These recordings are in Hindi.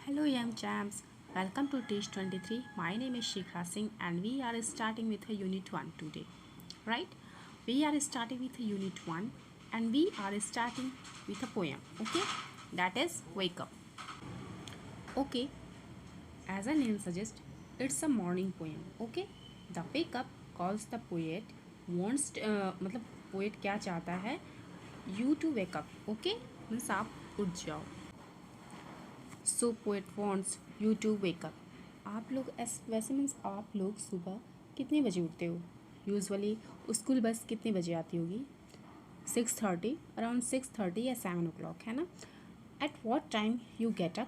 Hello young champs, welcome to Teach 23. My name is Shikha Singh and we are starting with a unit 1 today. Right? We are starting with a unit 1 and we are starting with a poem. Okay? That is Wake Up. Okay, as the name suggests, it's a morning poem. Okay? The wake up calls the poet wants मतलब poet क्या चाहता है you to wake up. Okay? Means आप उठ जाओ. So poet wants you to wake up. आप लोग वैसे मीन्स आप लोग सुबह कितने बजे उठते हो यूजुअली? स्कूल बस कितने बजे आती होगी? 6:30, अराउंड 6:30 या 7 o'clock, है ना? At what time you get up?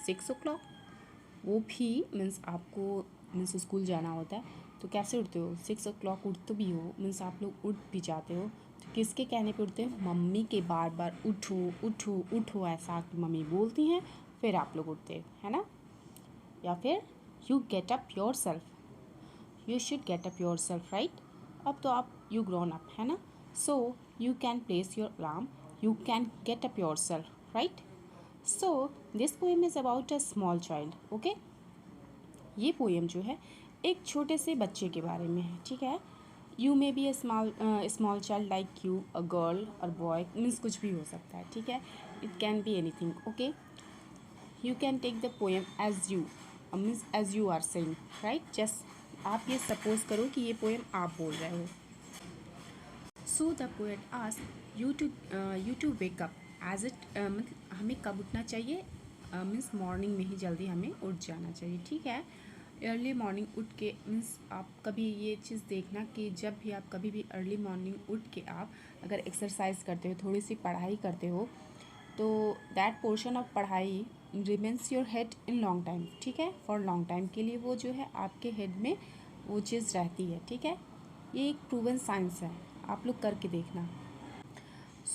6 o'clock. वो भी मीन्स आपको मीन्स स्कूल जाना होता है तो कैसे उठते हो? 6 o'clock उठते भी हो मीन्स आप लोग उठ भी जाते हो तो किसके कहने पे उठते हो? मम्मी के बार बार उठो उठो उठो ऐसा मम्मी बोलती हैं, फिर आप लोग उठते है ना? या फिर you get up your self. You should get up your self, right? अब तो आप यू ग्रोन अप, है ना? So you can place your alarm, you can get up your self, right? So this poem is about a small child. Okay, ये पोएम जो है एक छोटे से बच्चे के बारे में है. ठीक है? You may be a small child like you, a girl और बॉय, मीन्स कुछ भी हो सकता है. ठीक है? It can be any thing. Okay, you can take the poem as you means as you are saying, right? just आप ये सपोज करो कि ये पोएम आप बोल रहे हो. So the poet ask you to wake up as it मतलब हमें कब उठना चाहिए? मीन्स मॉर्निंग में ही जल्दी हमें उठ जाना चाहिए. ठीक है? अर्ली मॉर्निंग उठ के मीन्स आप कभी ये चीज़ देखना कि जब भी आप कभी भी अर्ली मॉर्निंग उठ के आप अगर एक्सरसाइज करते हो, थोड़ी सी पढ़ाई करते हो, तो दैट पोर्शन ऑफ पढ़ाई remains your head in long time. ठीक है? फॉर लॉन्ग टाइम के लिए वो जो है आपके हेड में वो चीज़ रहती है. ठीक है? ये एक प्रूवन साइंस है, आप लोग करके देखना.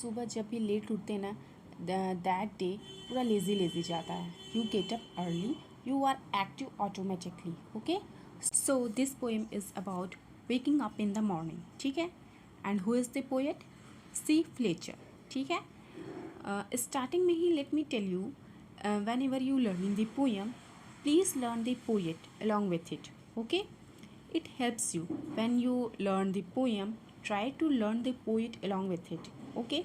सुबह जब भी लेट उठते हैं ना, दैट डे पूरा लेज़ी लेज़ी जाता है. You get up early, you are active automatically. Okay, so this poem is about waking up in the morning. ठीक है? And who is the poet? C Fletcher. ठीक है? स्टार्टिंग में ही let me tell you, whenever you learning the poem, please learn the poet along with it. Okay, it helps you when you learn the poem. Try to learn the poet along with it. Okay,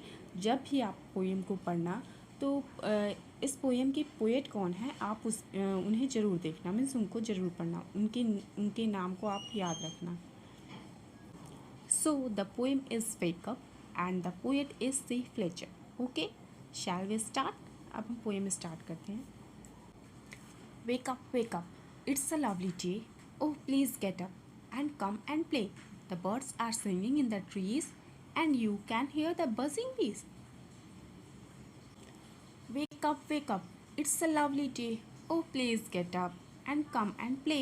जब भी आप पोएम को पढ़ना तो इस पोएम के पोएट कौन है आप उन्हें ज़रूर देखना. मीन्स उनको ज़रूर पढ़ना, उनके नाम को आप याद रखना. So the poem is wake up and the poet is C Fletcher. Okay, shall we start? अब हम पोएम स्टार्ट करते हैं. Wake up, it's a lovely day. Oh please get up and come and play. The birds are singing in the trees and you can hear the buzzing bees. Wake up, it's a lovely day. Oh please get up and come and play.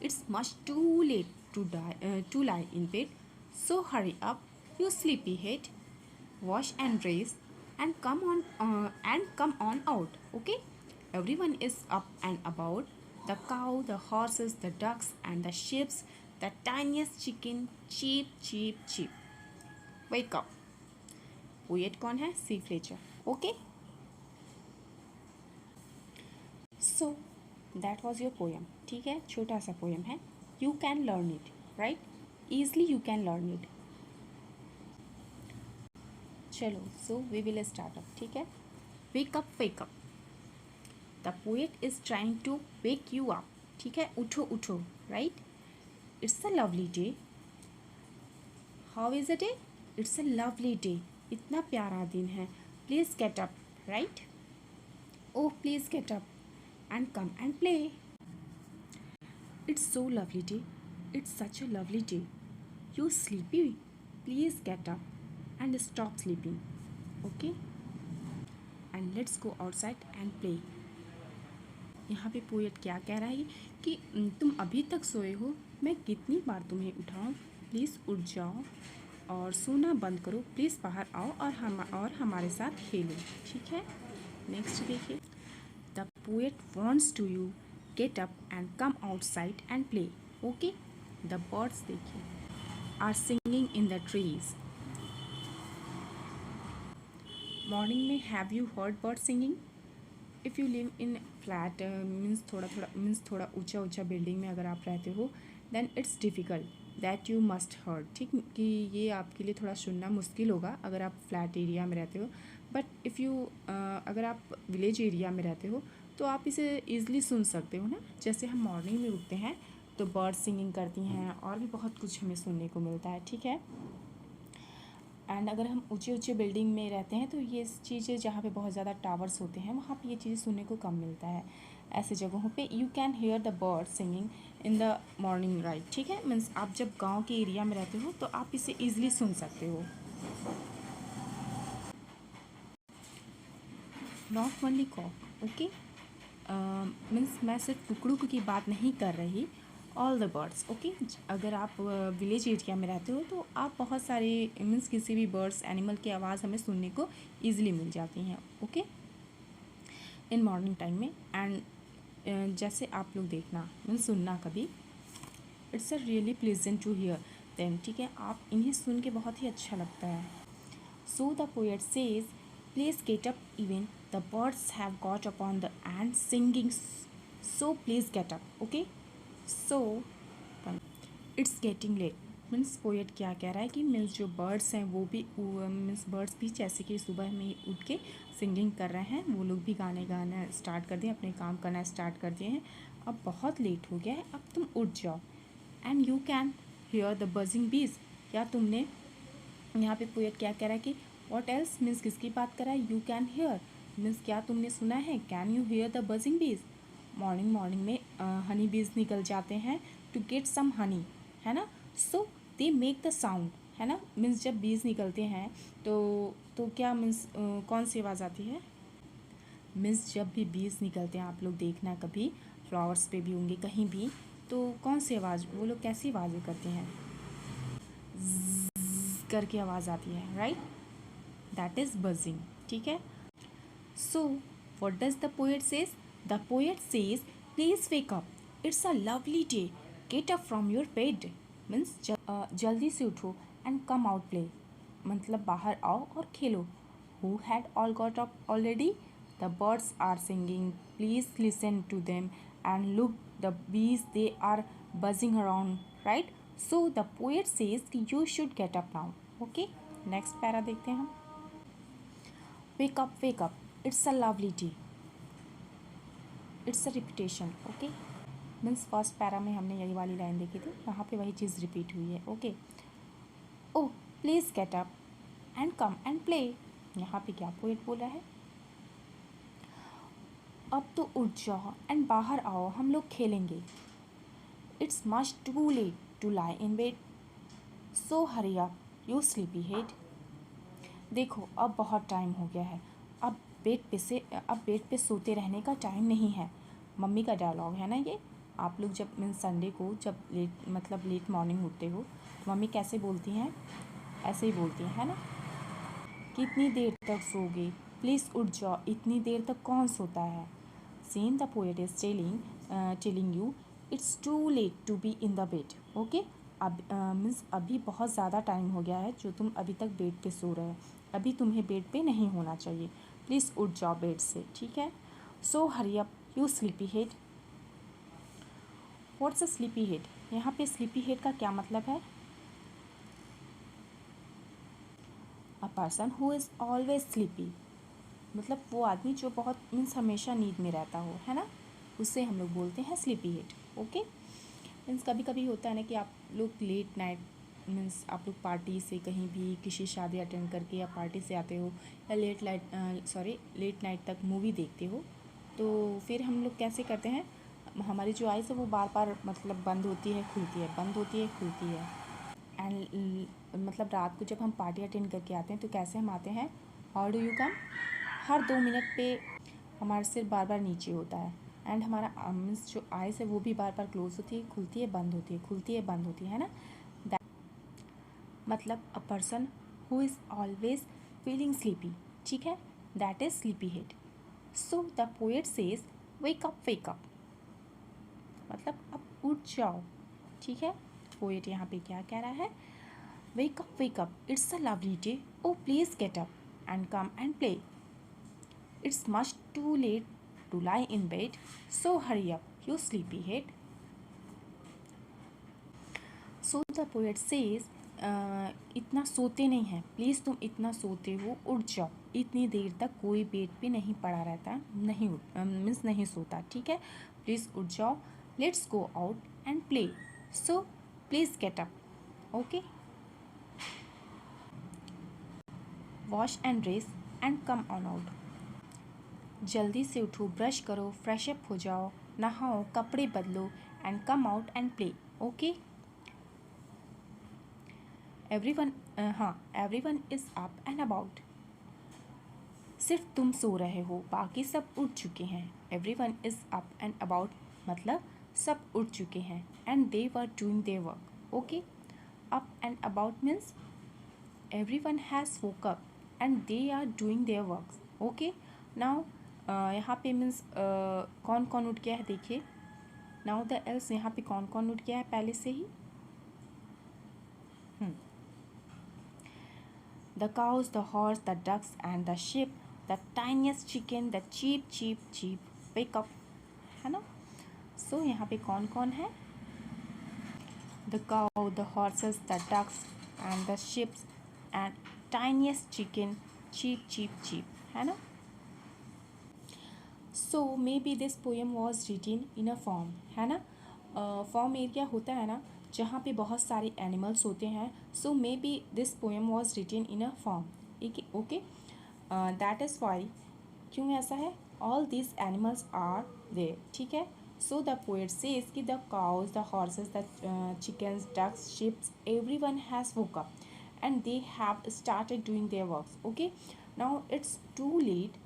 It's much too late to lie in bed. So hurry up, you sleepy head. Wash and dress and come on out. Okay, everyone is up and about. The cow, the horses, the ducks and the sheep, the tiniest chicken, cheep cheep cheep. Wake up. Poet कौन है? C Fletcher. Okay, so that was your poem. ठीक है? छोटा सा पोएम है. You can learn it, right? Easily you can learn it. चलो, so we will start up. ठीक है? Wake up, wake up. The poet is trying to wake you up. ठीक है? उठो उठो, right? It's a lovely day. How is a day? It's a lovely day. इतना प्यारा दिन है. Please get up, right? Oh please get up and come and play. It's so lovely day. It's such a lovely day. You sleepy, please get up and stop sleeping. Okay, and let's go outside and play. यहाँ पे पोएट क्या कह रहा है कि तुम अभी तक सोए हो, मैं कितनी बार तुम्हें उठाऊँ? प्लीज़ उठ जाओ और सोना बंद करो. प्लीज़ बाहर आओ और हमारे साथ खेलो. ठीक है? नेक्स्ट देखिए. The poet wants to you get up and come outside and play. Okay, the birds देखिए are singing in the trees. Morning में have you heard bird singing? If you live in flat means थोड़ा ऊंचा ऊंचा बिल्डिंग में अगर आप रहते हो, then it's difficult that you must heard, ठीक, कि ये आपके लिए थोड़ा सुनना मुश्किल होगा अगर आप फ्लैट एरिया में रहते हो। बट इफ़ यू अगर आप विलेज एरिया में रहते हो तो आप इसे ईज़िली सुन सकते हो ना। जैसे हम मॉर्निंग में उठते हैं तो बर्ड सिंगिंग करती हैं और भी बहुत कुछ हमें सुनने को मिलता है, ठीक है। एंड अगर हम ऊंचे ऊंचे बिल्डिंग में रहते हैं तो ये चीज़ें जहाँ पे बहुत ज़्यादा टावर्स होते हैं वहाँ पे ये चीज़ें सुनने को कम मिलता है। ऐसे जगहों पे you can here the bird singing in the morning, right, ठीक है। मीन्स आप जब गांव के एरिया में रहते हो तो आप इसे ईजिली सुन सकते हो। Not only cock, okay, means मैं सिर्फ कुकड़ू की बात नहीं कर रही, ऑल द बर्ड्स, ओके। अगर आप विलेज एरिया में रहते हो तो आप बहुत सारे मीन्स किसी भी बर्ड्स एनिमल की आवाज़ हमें सुनने को ईजिली मिल जाती हैं, ओके, इन मॉर्निंग टाइम में। एंड जैसे आप लोग देखना मीन्स सुनना कभी, it's a really pleasant to hear them, ठीक है। आप इन्हें सुन के बहुत ही अच्छा लगता है। So the poet says please get up, even the birds have got up on the end singing, so please get up, okay. So it's getting late, means poet क्या कह रहा है कि मीन्स जो बर्ड्स हैं वो भी मीन्स बर्ड्स भी जैसे कि सुबह में उठ के सिंगिंग कर रहे हैं, वो लोग भी गाना स्टार्ट कर दिए, अपने काम करना स्टार्ट कर दिए हैं। अब बहुत लेट हो गया है, अब तुम उठ जाओ। And you can hear the buzzing बीज, क्या तुमने, यहाँ पे पोएट क्या कह रहा है कि वॉट एल्स, मीन्स किसकी बात कर रहा है, यू कैन हियर, मीन्स क्या तुमने सुना है, can you here the buzzing बीज। मॉर्निंग में हनी बीज निकल जाते हैं टू गेट सम हनी, है ना। सो दे मेक द साउंड, है ना। मीन्स जब बीज निकलते हैं तो क्या मीन्स कौन सी आवाज़ आती है, मीन्स जब भी बीज निकलते हैं आप लोग देखना कभी फ्लावर्स पे भी होंगे कहीं भी, तो कौन सी आवाज़, वो लोग कैसी आवाज़ें करते हैं, करके आवाज़ आती है, राइट, दैट इज़ बजिंग, ठीक है। So what does the poet says, the poet says please wake up, it's a lovely day, get up from your bed, means जल्दी से उठो एंड कम आउट प्ले, मतलब बाहर आओ और खेलो। Who had all got up already, the birds are singing, please listen to them and look the bees, they are buzzing around, right? So the poet says कि you should get up now, okay? Next para देखते हैं हम। wake up, it's a lovely day, it's a repetition, okay? Means first para में हमने यही वाली लाइन देखी थी, यहाँ पे वही चीज़ रिपीट हुई है, okay. Oh please get up and come and play, यहाँ पे क्या पोएट बोल रहा है, अब तो उठ जाओ एंड बाहर आओ, हम लोग खेलेंगे। It's much too late to lie in bed, so hurry up you sleepy head. देखो अब बहुत टाइम हो गया है, अब बेड पे सोते रहने का टाइम नहीं है। मम्मी का डायलॉग है ना ये। आप लोग जब मीन्स संडे को जब लेट मॉर्निंग उठते हो, मम्मी कैसे बोलती हैं, ऐसे ही बोलती हैं, है ना। कितनी देर तक सोगे, प्लीज़ उठ जाओ, इतनी देर तक कौन सोता है। See the poet is telling you it's too late to be in the bed, okay. अब मीन्स अभी बहुत ज़्यादा टाइम हो गया है जो तुम अभी तक बेड पे सो रहे हो, अभी तुम्हें बेड पे नहीं होना चाहिए, प्लीज़ उठ जाओ बेड से, ठीक है। So hurry up you sleepy head. What's a sleepy head, यहाँ पे स्लीपी हेड का क्या मतलब है, a person who is always sleepy, मतलब वो आदमी जो बहुत मीन्स हमेशा नींद में रहता हो, है ना, उससे हम लोग बोलते हैं स्लीपी हेड, ओके। मीन्स कभी कभी होता है ना कि आप लोग लेट नाइट मीन्स आप लोग पार्टी से कहीं भी किसी शादी अटेंड करके या पार्टी से आते हो, या लेट नाइट तक मूवी देखते हो, तो फिर हम लोग कैसे करते हैं, हमारी जो आइज़ है वो बार बार मतलब बंद होती है खुलती है, बंद होती है खुलती है। एंड मतलब रात को जब हम पार्टी अटेंड करके आते हैं तो कैसे हम आते हैं, how do you come, her 2 minute पे हमारा सिर बार बार नीचे होता है, एंड हमारा मीन्स जो आइज़ है वो भी बार बार क्लोज होती है, खुलती है बंद होती है, खुलती है बंद होती है ना। मतलब अ person who is always feeling sleepy, ठीक है, that is sleepy head. So the poet says wake up, मतलब अब उठ जाओ, ठीक है। पोएट यहाँ पे क्या कह रहा है, wake up, it's a lovely day, oh please get up and come and play, it's much too late to lie in bed, so hurry up, you sleepyhead. So the poet says, इतना सोते नहीं हैं, प्लीज़ तुम इतना सोते हो, उठ जाओ. इतनी देर तक कोई बेड पे नहीं पड़ा रहता, नहीं मीन्स नहीं सोता, ठीक है. प्लीज़ उठ जाओ, let's go out and play, so please get up. Okay, wash and dress and come on out. जल्दी से उठो, ब्रश करो, फ्रेश अप हो जाओ, नहाओ, कपड़े बदलो and come out and play. Okay, everyone is up and about. सिर्फ तुम सो रहे हो, बाकी सब उठ चुके हैं. Everyone is up and about मतलब सब उठ चुके हैं. And they were doing their work. Okay, up and about means everyone has woke up and they are doing their work. Okay, now यहाँ पे मीन्स कौन कौन उठ गया है देखिए. नाउ द एल्स, यहाँ पे कौन कौन उठ गया है पहले से ही. The cows, the horse, the ducks and the sheep, the tiniest chicken, the cheep cheep cheep wake up, है ना. So यहाँ पे कौन कौन है. The cow, the horses, the ducks and the sheep and tiniest chicken, cheep cheep cheep, है ना. So maybe this poem was written in a farm, है ना. फार्म एरिया होता है ना जहाँ पे बहुत सारे एनिमल्स होते हैं. So may be this poem was written in a form. Okay, that is why. क्यों ऐसा है, all this animals are there, ठीक है. सो द पोएट सेज कि the cows, the horses, the chickens, ducks, ships, everyone has woke up and they have started doing their works. Okay, now it's too late.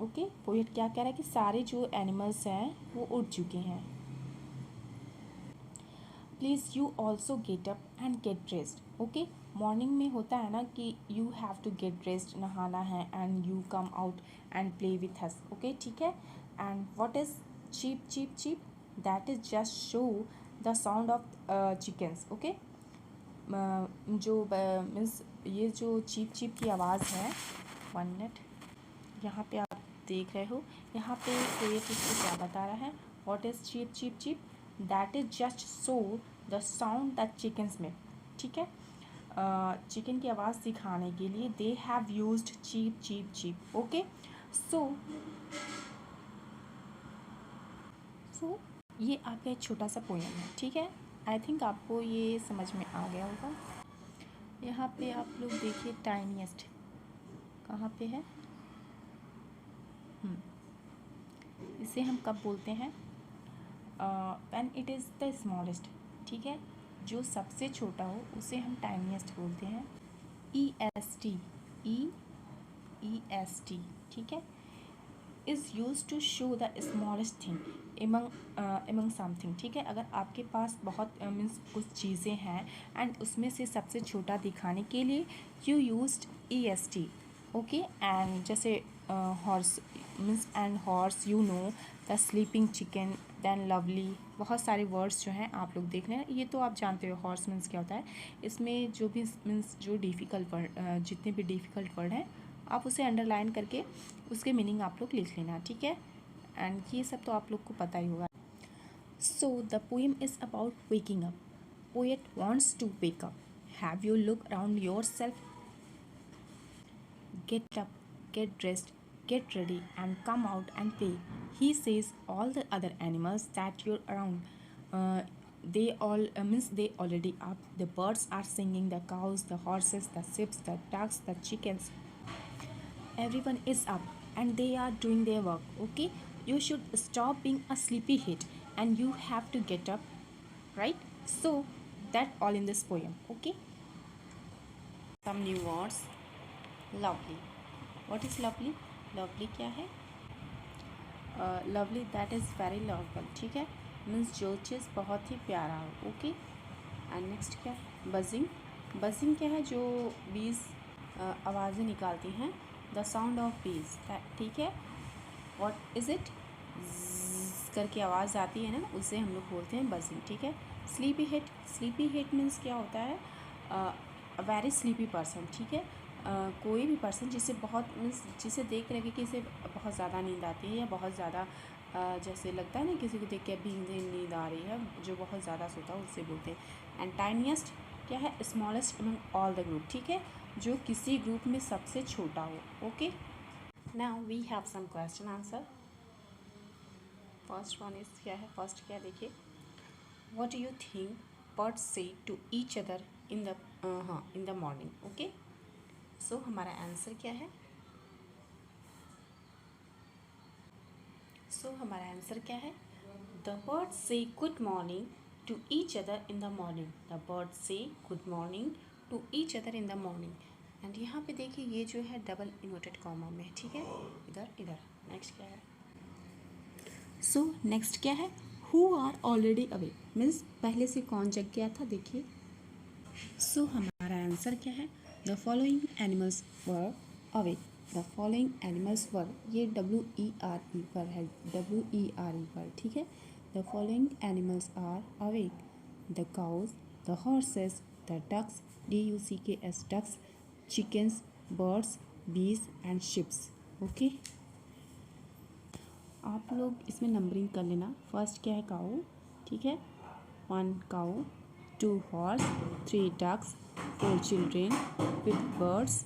Okay, poet क्या कह रहा है कि सारे जो एनिमल्स हैं वो उठ चुके हैं. Please you also get up and get dressed. Okay, morning में होता है ना कि you have to get dressed, नहाना है, and you come out and play with us. Okay, ठीक है. And what is cheep cheep cheep, that is just show the sound of chickens. Okay, जो मीन्स ये जो चीप चीप की आवाज़ है, 1 मिनट, यहाँ पे आप देख रहे हो, यहाँ पे ये इसको क्या बता रहा है. What is cheep cheep cheep, that is just so the sound that chickens make. ठीक है, चिकन की आवाज़ दिखाने के लिए they have used cheep cheep cheep. Okay, so ये आपका एक छोटा सा पोएम है. ठीक है, आई थिंक आपको ये समझ में आ गया होगा. यहाँ पे आप लोग देखिए टाइनीएस्ट कहाँ पे है. इसे हम कब बोलते हैं, when it is the smallest. ठीक है, जो सबसे छोटा हो उसे हम टाइनीएस्ट बोलते हैं. EST, EST, ठीक है, is use to show the smallest thing among something. ठीक है, अगर आपके पास बहुत मीन्स कुछ चीज़ें हैं एंड उसमें से सबसे छोटा दिखाने के लिए you used EST. Okay, and जैसे horse means and horse, you know, the sleeping chicken, then lovely. बहुत सारे वर्ड्स जो हैं आप लोग देख रहे हैं, ये तो आप जानते हो हॉर्स मीन्स क्या होता है. इसमें जो भी मीन्स जो डिफ़िकल्ट वर्ड, जितने भी डिफ़िकल्ट वर्ड हैं आप उसे अंडरलाइन करके उसके मीनिंग आप लोग लिख लेना. ठीक है, एंड ये सब तो आप लोग को पता ही होगा. So the poem is about waking up. Poet wants to wake up. Have you look around yourself. Get up, get dressed, get ready and come out and play. He says all the other animals that you're around, they all means they already up. The birds are singing, the cows, the horses, the sheep, the ducks, the chickens. Everyone is up and they are doing their work. Okay, you should stop being a sleepyhead and you have to get up, right? So that all in this poem. Okay, some new words. Lovely. What is lovely. Lovely क्या है, लवली दैट इज़ वेरी लवबल. ठीक है, मीन्स जो चीज़ बहुत ही प्यारा हो. ओके, एंड नेक्स्ट क्या है, बजिंग. बजिंग क्या है, जो बीज आवाज़ें निकालती हैं, द साउंड ऑफ बीज. ठीक है, व्हाट इज़ इट, करके आवाज़ आती है ना, उसे हम लोग बोलते हैं बजिंग. ठीक है, sleepy head. Sleepy head means क्या होता है, अ वेरी स्लीपी पर्सन. ठीक है, कोई भी पर्सन जिसे बहुत मीन्स जिसे देख के लगे कि इसे बहुत ज़्यादा नींद आती है या बहुत ज़्यादा जैसे लगता है ना किसी को देख के अभी नींद आ रही है, जो बहुत ज़्यादा सोता है उससे बोलते हैं। एंड टाइनीस्ट क्या है, smallest among all the group, ठीक है, जो किसी ग्रुप में सबसे छोटा हो। Okay, now we have some question answer. First one is क्या है, फर्स्ट क्या देखिए, what do you think birds say to each other in the in the morning. Okay, so हमारा आंसर क्या है, हमारा आंसर क्या है, the birds say good morning to each other in the morning. The birds say good morning to each other in the morning. And यहाँ पे देखिए ये जो है डबल इन्वर्टेड कॉमा में, ठीक है, इधर इधर। नेक्स्ट क्या है, सो नेक्स्ट क्या है, who are already away, means पहले से कौन जग गया था, देखिए। सो हमारा आंसर क्या है, the following animals were away. The following animals were, ये WERE पर है, WERE पर, ठीक है। The following animals are awake, the cows, the horses, the ducks, DUCKS ducks, chickens, birds, bees and ships. Okay, आप लोग इसमें नंबरिंग कर लेना। फर्स्ट क्या है, काऊ, ठीक है, 1 cow, 2 horse, 3 ducks, 4 children with birds,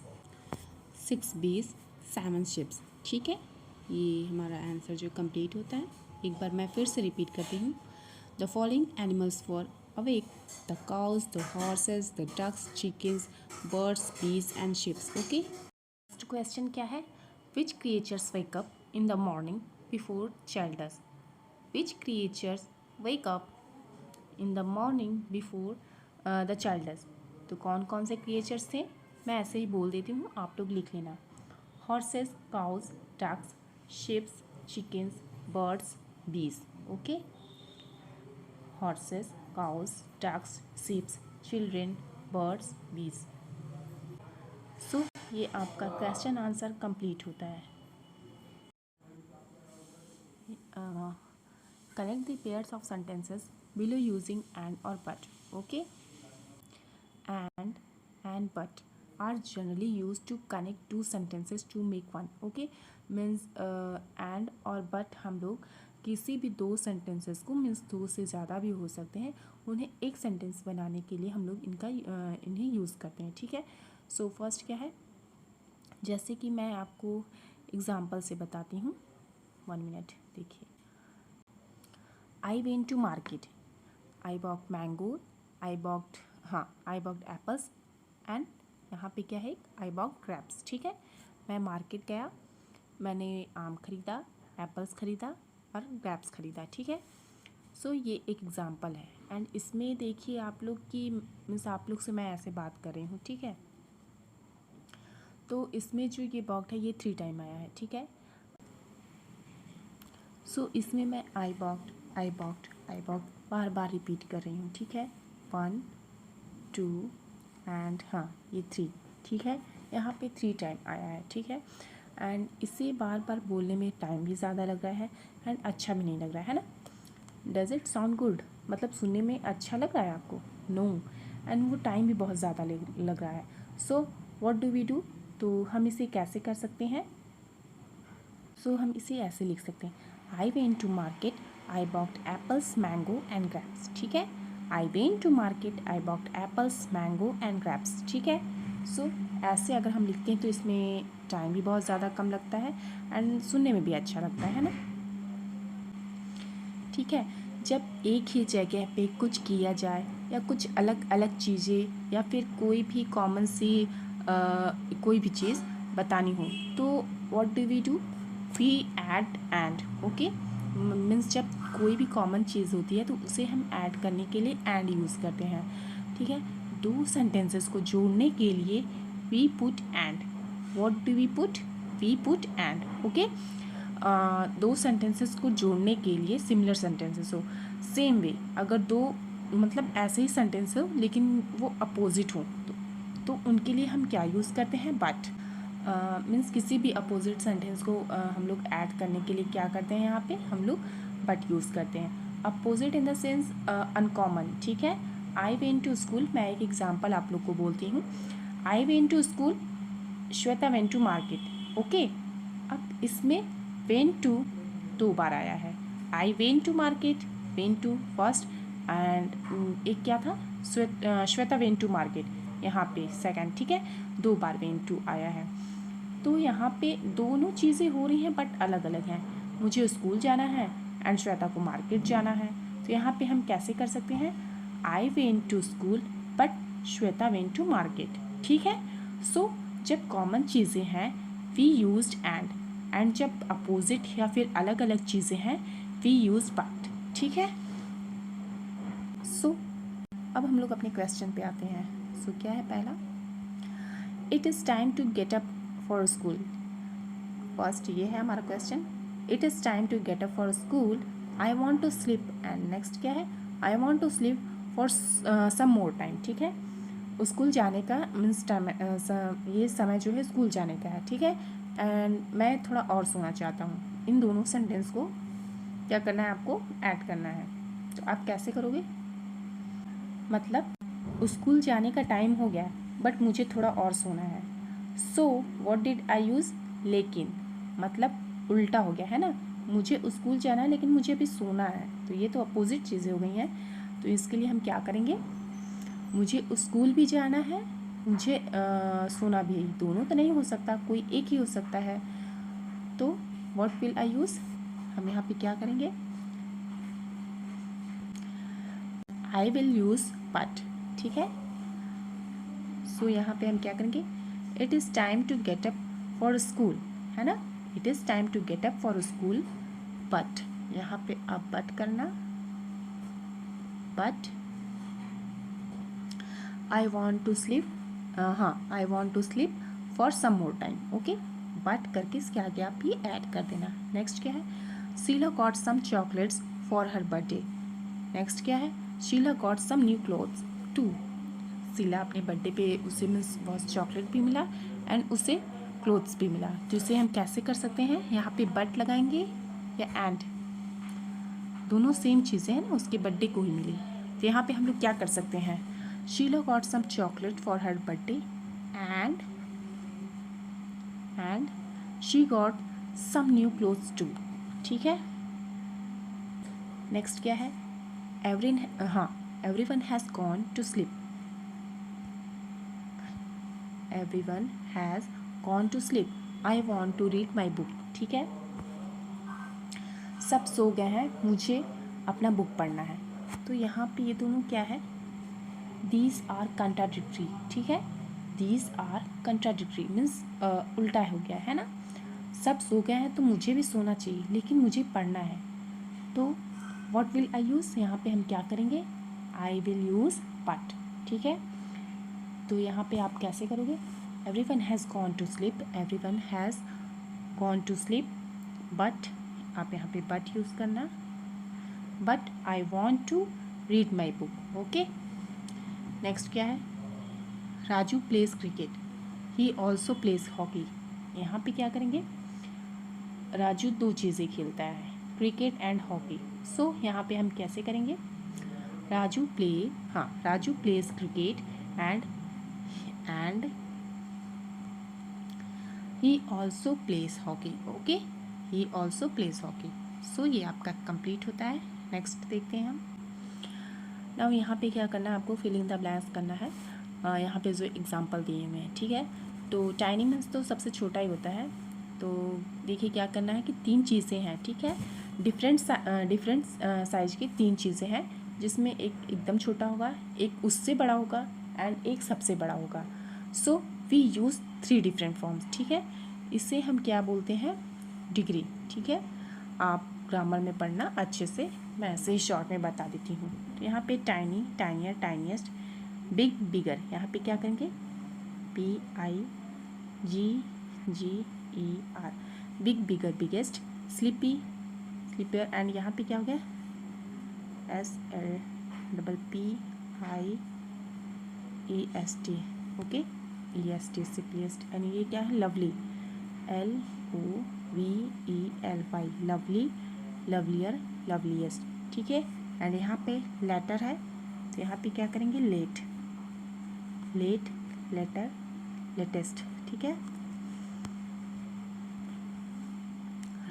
6 bees, 7 ships, ठीक है। ये हमारा आंसर जो कंप्लीट होता है। एक बार मैं फिर से रिपीट करती हूँ, the following animals for awake, the cows, the horses, the ducks, chickens, birds, bees and ships. Okay, next question क्या है, which creatures wake up in the morning before child does. Which creatures wake up in the morning before the child does. तो कौन कौन से क्रिएचर्स थे, मैं ऐसे ही बोल देती हूँ, आप लोग लिख लेना। Horses, cows, ducks, ships, chickens, birds, bees. Okay, horses, cows, ducks, ships, children, birds, bees. So ये आपका क्वेश्चन आंसर कंप्लीट होता है। Connect the pairs of sentences below using and और but. Okay, and but are generally used to connect two sentences to make one. Okay, means and और but हम लोग किसी भी दो सेंटेंसेस को, मीन्स दो से ज़्यादा भी हो सकते हैं, उन्हें एक सेंटेंस बनाने के लिए हम लोग इन्हें यूज़ करते हैं, ठीक है। सो फर्स्ट क्या है, जैसे कि मैं आपको एग्जांपल से बताती हूँ, 1 मिनट देखिए। I went to market, I bought mango, I bought apples and यहाँ पे क्या है, आई बॉक्ड ग्रेप्स, ठीक है। मैं मार्केट गया, मैंने आम खरीदा, एप्पल्स खरीदा और ग्रेप्स खरीदा, ठीक है। सो ये एक एग्जांपल है। एंड इसमें देखिए आप लोग की, मीन्स आप लोग से मैं ऐसे बात कर रही हूँ, ठीक है। तो इसमें जो ये बॉक्ड है ये 3 टाइम आया है, ठीक है। सो इसमें मैं आई बॉक्ड बार बार रिपीट कर रही हूँ, ठीक है। 1 2 एंड ये 3, ठीक है। यहाँ पे 3 टाइम आया है, ठीक है। एंड इसे बार बार बोलने में टाइम भी ज़्यादा लग रहा है एंड अच्छा भी नहीं लग रहा है ना। डज इट साउंड गुड, मतलब सुनने में अच्छा लग रहा है आपको, नो। एंड वो टाइम भी बहुत ज़्यादा लग रहा है। So what do we do, तो हम इसे कैसे कर सकते हैं। सो हम इसे ऐसे लिख सकते हैं, I went to market, I bought apples, mango and grapes, ठीक है। I went to market, I bought apples, mango and grapes, ठीक है। सो ऐसे अगर हम लिखते हैं तो इसमें टाइम भी बहुत ज़्यादा कम लगता है एंड सुनने में भी अच्छा लगता है ना, ठीक है। जब एक ही जगह पे कुछ किया जाए या कुछ अलग अलग चीज़ें या फिर कोई भी कॉमन सी कोई भी चीज़ बतानी हो तो what do we do, we add and. Okay, means जब कोई भी कॉमन चीज़ होती है तो उसे हम ऐड करने के लिए एंड यूज़ करते हैं, ठीक है। दो सेंटेंसेस को जोड़ने के लिए we put and, what do we put, we put and. Okay, दो सेंटेंसेस को जोड़ने के लिए सिमिलर सेंटेंसेस हो, सेम वे, अगर दो मतलब ऐसे ही सेंटेंस हो लेकिन वो अपोजिट हो तो उनके लिए हम क्या यूज़ करते हैं, बट। मीन्स किसी भी अपोजिट सेंटेंस को हम लोग ऐड करने के लिए क्या करते हैं, यहाँ पे हम लोग बट यूज़ करते हैं। Opposite in the sense uncommon, ठीक है। आई वेंट टू स्कूल, मैं एक एग्जांपल आप लोग को बोलती हूँ। I went to school Shweta went to market. Okay, अब इसमें वेंट टू 2 बार आया है। I went to market, went to first, and एक क्या था, श्वेता वेंट टू मार्केट यहाँ पे सेकंड, ठीक है, 2 बार वेंट टू आया है। तो यहाँ पे दोनों चीज़ें हो रही हैं बट अलग अलग हैं। मुझे स्कूल जाना है एंड श्वेता को मार्केट जाना है। तो यहाँ पे हम कैसे कर सकते हैं, I went to school but Shweta went to market, ठीक है। सो जब कॉमन चीज़ें हैं वी यूज्ड एंड जब अपोजिट या फिर अलग अलग चीज़ें हैं वी यूज बट, ठीक है। सो अब हम लोग अपने क्वेश्चन पे आते हैं। सो क्या है पहला, it is time to get up for school. First ये है हमारा question, it is time to get up for school, I want to sleep, and next क्या है, I want to sleep for some more time, ठीक है। स्कूल जाने का मीन्स टाइम, ये समय जो है स्कूल जाने का है, ठीक है। एंड मैं थोड़ा और सोना चाहता हूँ। इन दोनों सेंटेंस को क्या करना है, आपको ऐड करना है। तो आप कैसे करोगे, मतलब स्कूल जाने का टाइम हो गया बट मुझे थोड़ा और सोना है। So what did I use, लेकिन, मतलब उल्टा हो गया है ना, मुझे स्कूल जाना है लेकिन मुझे अभी सोना है। तो ये तो अपोजिट चीज़ें हो गई हैं। तो इसके लिए हम क्या करेंगे, मुझे स्कूल भी जाना है, मुझे सोना भी, दोनों तो नहीं हो सकता, कोई एक ही हो सकता है। तो व्हाट विल आई यूज़, हम यहाँ पे क्या करेंगे, आई विल यूज़ बट, ठीक है। सो यहाँ पे हम क्या करेंगे, it is time to get up for school, है ना, it is time to get up for school but, यहाँ पे अब बट करना, but I want to sleep, हाँ I want to sleep for some more time, okay. But करके इसके आगे आप ये ऐड कर देना। नेक्स्ट क्या है, Sheela got some chocolates for her birthday. Next क्या है, Sheela got some new clothes too. Sheela अपने बर्थडे पे उसे मीन्स बहुत चॉकलेट भी मिला एंड उसे क्लोथ्स भी मिला। तो इसे हम कैसे कर सकते हैं, यहाँ पे बट लगाएंगे या एंड, दोनों सेम चीज़ें हैं ना, उसके बर्थडे को ही मिली। तो यहाँ पे हम लोग क्या कर सकते हैं, Sheela got some chocolate for her birthday and she got some new clothes too, ठीक है। नेक्स्ट क्या है, everyone has gone to sleep, everyone has gone to sleep, I want to read my book, ठीक है। सब सो गए हैं, मुझे अपना बुक पढ़ना है। तो यहाँ पे ये दोनों क्या है, दीज आर कंट्राडिक्टरी, ठीक है। दीज आर कंट्राडिक्टरी मीन्स उल्टा हो गया है ना, सब सो गए हैं तो मुझे भी सोना चाहिए लेकिन मुझे पढ़ना है। तो व्हाट विल आई यूज़, यहाँ पे हम क्या करेंगे, आई विल यूज़ बट, ठीक है। तो यहाँ पे आप कैसे करोगे, everyone has gone to sleep, everyone has gone to sleep but, आप यहाँ पे बट यूज़ करना, but I want to read my book, okay. Next क्या है, Raju plays cricket, he also plays hockey. यहाँ पे क्या करेंगे, राजू 2 चीज़ें खेलता है, क्रिकेट एंड हॉकी। सो यहाँ पे हम कैसे करेंगे, Raju plays cricket and he also plays hockey, okay, he also plays hockey. So ये आपका कंप्लीट होता है। नेक्स्ट देखते हैं हम। नाउ यहाँ पे क्या करना है, आपको फिलिंग द ब्लैंक्स करना है। यहाँ पे जो एग्जांपल दिए हुए हैं, ठीक है। तो टाइनी मीन्स तो सबसे छोटा ही होता है। तो देखिए क्या करना है कि 3 चीज़ें हैं, ठीक है, डिफरेंट साइज की 3 चीज़ें हैं, जिसमें एक एकदम छोटा होगा, एक उससे बड़ा होगा एंड एक सबसे बड़ा होगा। So we use 3 different forms, ठीक है। इसे हम क्या बोलते हैं, डिग्री, ठीक है। आप ग्रामर में पढ़ना अच्छे से, मैं ऐसे ही शॉर्ट में बता देती हूँ। तो यहाँ पे tiny, tinier, tiniest, big, bigger. यहाँ पे क्या करेंगे, BIGGER, big, bigger, biggest, sleepy, sleepier, and यहाँ पे क्या हो गया, SLPPIEST, okay, EST, sleepiest. And ये क्या है, lovely, LOVELY, lovely, lovelier, loveliest, ठीक है। एंड यहाँ पे लेटर है, तो यहाँ पे क्या करेंगे, लेट, लेटर, लेटेस्ट, ठीक है।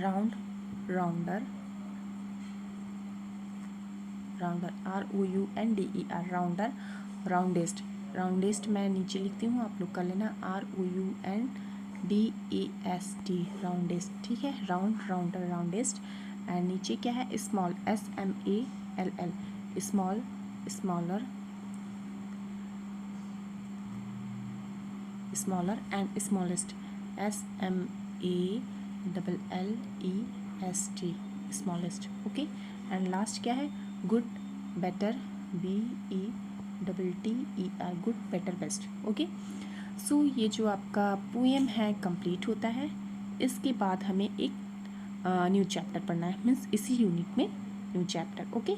Round, rounder, rounder, ROUNDER, rounder, roundest, roundest मैं नीचे लिखती हूँ, आप लोग कर लेना ROUNDEST, राउंडेस्ट, ठीक है, राउंड, राउंडर, राउंडेस्ट। एंड नीचे क्या है, small, SMALL, small, smaller, smaller and smallest, SMALLEST, smallest, okay. And last क्या है, good, better, BETTER, good, better, best, okay. So ये जो आपका पोएम है कंप्लीट होता है। इसके बाद हमें एक न्यू चैप्टर पढ़ना है, मीन्स इसी यूनिट में न्यू चैप्टर, ओके।